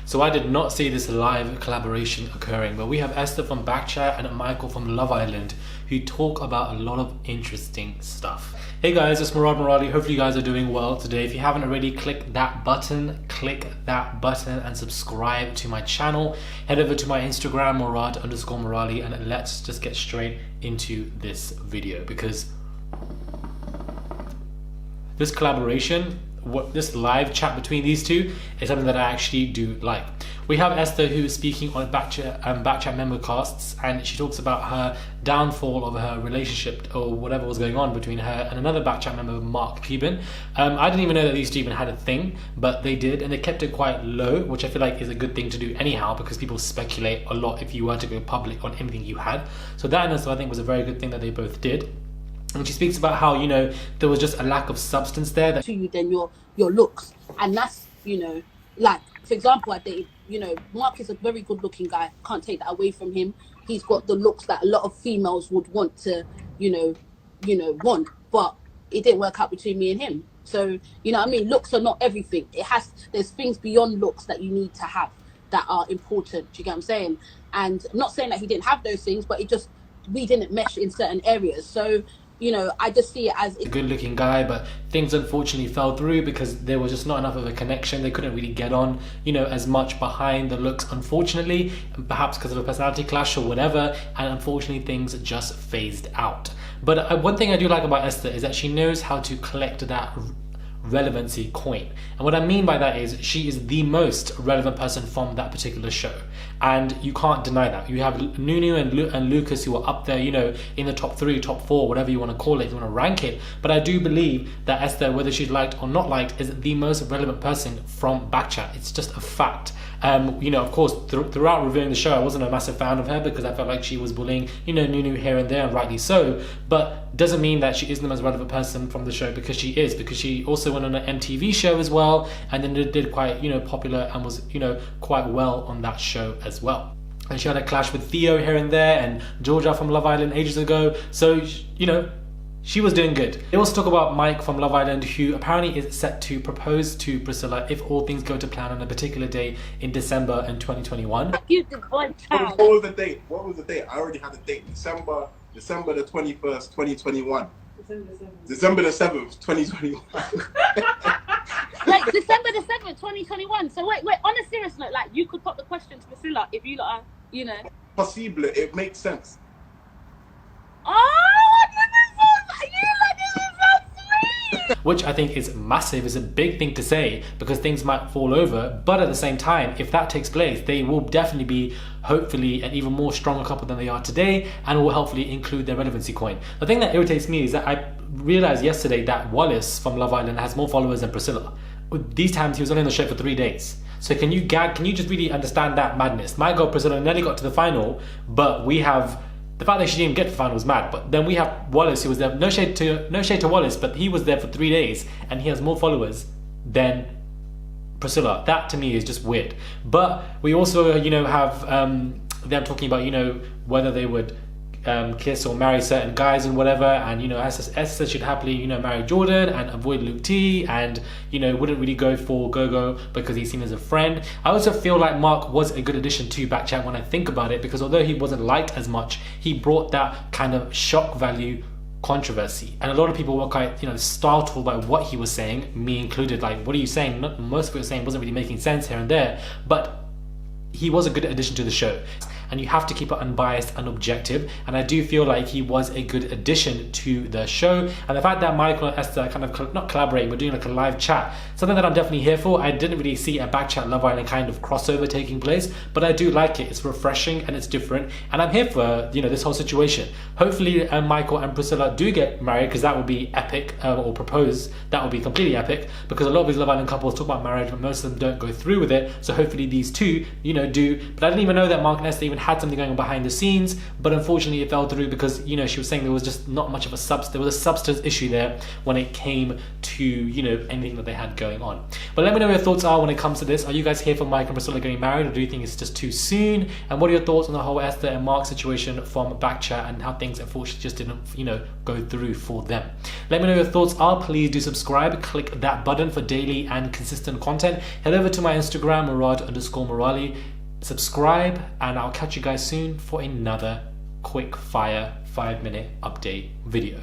So I did not see this live collaboration occurring, but we have Esther from Bkchat and Michael from Love Island who talk about a lot of interesting stuff. Hey guys, it's Murad Murali. Hopefully you guys are doing well today. If you haven't already, click that button and subscribe to my channel. Head over to my Instagram, Murad_Murali, and let's just get straight into this video, because this collaboration, this live chat between these two is something that I actually do like. We have Esther, who is speaking on Bkchat member casts, and she talks about her downfall of her relationship or whatever was going on between her and another Bkchat member, Mark Cuban. I didn't even know that these two even had a thing, but they did, and they kept it quite low, which I feel like is a good thing to do anyhow, because people speculate a lot if you were to go public on anything you had. So that in itself I think was a very good thing that they both did. And she speaks about how, there was just a lack of substance there. That to you than your looks. And that's, like, for example, I dated, Mark is a very good looking guy. Can't take that away from him. He's got the looks that a lot of females would want to, want. But it didn't work out between me and him. So, looks are not everything. There's things beyond looks that you need to have that are important. Do you get what I'm saying? And I'm not saying that he didn't have those things, but we didn't mesh in certain areas. So, I just see it as a good looking guy, but things unfortunately fell through because there was just not enough of a connection. They couldn't really get on, as much behind the looks, unfortunately, perhaps because of a personality clash or whatever, and unfortunately things just phased out. But one thing I do like about Esther is that she knows how to collect that relevancy coin. And what I mean by that is she is the most relevant person from that particular show, and you can't deny that. You have Nunu and Lucas, who are up there, in the top 3, top 4, whatever you want to call it, if you want to rank it. But I do believe that Esther, whether she's liked or not liked, is the most relevant person from Bkchat. It's just a fact. Of course, throughout reviewing the show, I wasn't a massive fan of her because I felt like she was bullying, Nunu here and there, and rightly so. But doesn't mean that she isn't the most relevant person from the show, because she also went on an MTV show as well, and then did quite, popular, and was, quite well on that show as well. And she had a clash with Theo here and there, and Georgia from Love Island ages ago. So, she was doing good. They also talk about Mike from Love Island, who apparently is set to propose to Priscilla if all things go to plan on a particular day in December in 2021. What was the date? I already had a date. December the 21st, 2021. December the 7th, 2021. Like December the 7th, 2021. So wait, on a serious note, like, you could pop the question to Priscilla if you lot are, Possible, it makes sense. Which I think is massive, is a big thing to say, because things might fall over. But at the same time, if that takes place, they will definitely be, hopefully, an even more stronger couple than they are today, and will hopefully include their relevancy coin. The thing that irritates me is that I realized yesterday that Wallace from Love Island has more followers than Priscilla. These times he was only on the show for 3 days. So can you just really understand that madness? My girl Priscilla nearly got to the final, but we have the fact that she didn't get to the final was mad. But then we have Wallace, who was there. No shade to Wallace, but he was there for 3 days and he has more followers than Priscilla. That to me is just weird. But we also, have them talking about, whether they would kiss or marry certain guys and whatever, and Esther should happily marry Jordan and avoid Luke T, and wouldn't really go for Gogo because he's seen as a friend. I also feel like Mark was a good addition to Bkchat when I think about it, because although he wasn't liked as much, he brought that kind of shock value controversy, and a lot of people were quite startled by what he was saying, me included. Like, what are you saying? Most of what you're saying wasn't really making sense here and there, but he was a good addition to the show. And you have to keep it unbiased and objective, and I do feel like he was a good addition to the show. And the fact that Michael and Esther kind of not collaborating but doing like a live chat, something that I'm definitely here for. I didn't really see a Bkchat Love Island kind of crossover taking place, but I do like it. It's refreshing and it's different, and I'm here for this whole situation. Hopefully Michael and Priscilla do get married, because that would be epic, or propose. That would be completely epic, because a lot of these Love Island couples talk about marriage, but most of them don't go through with it. So hopefully these two do. But I didn't even know that Mark and Esther even had something going on behind the scenes, but unfortunately it fell through because, you know, she was saying there was just not much of there was a substance issue there when it came to, you know, anything that they had going on. But let me know what your thoughts are when it comes to this. Are you guys here for Mike and Priscilla getting married, or do you think it's just too soon? And what are your thoughts on the whole Esther and Mark situation from Bkchat and how things unfortunately just didn't, you know, go through for them? Let me know your thoughts are. Please do subscribe, click that button for daily and consistent content. Head over to my Instagram, Murad_Murali. Subscribe, and I'll catch you guys soon for another quick fire 5-minute update video.